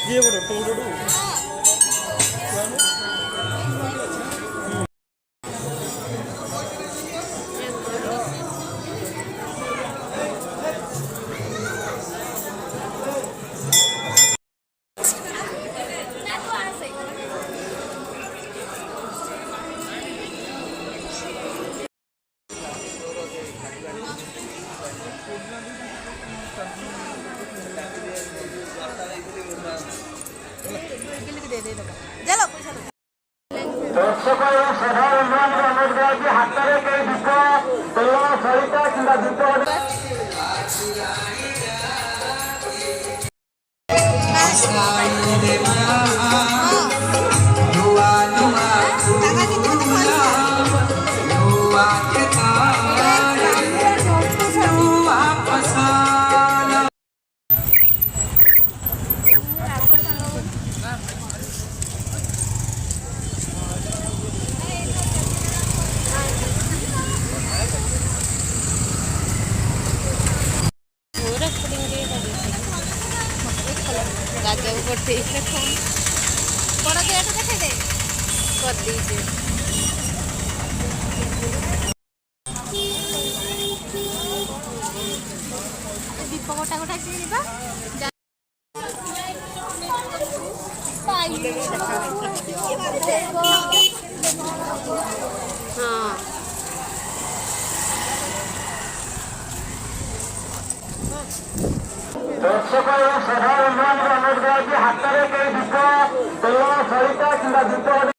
ये बोलो टोडू ଦର୍ଶକ ଏବଂ ସାଧାରଣମାନଙ୍କୁ ଅନୁରୋଧ କରାଯାଉଛି ହାତରେ କେହି ଦୀପ ତେଲ ସଳିତା କିମ୍ବା बड़ा गेट देखे दे कर दीजिए दीप गोटा गोटा किनिबा हाँ ଦର୍ଶକ ଏବଂ ସାଧାରଣମାନଙ୍କୁ ଅନୁରୋଧ କରାଯାଉଛି ହାତରେ କେହି ଦୀପ ତେଲ ସଳିତା କିମ୍ବା ଦୀପ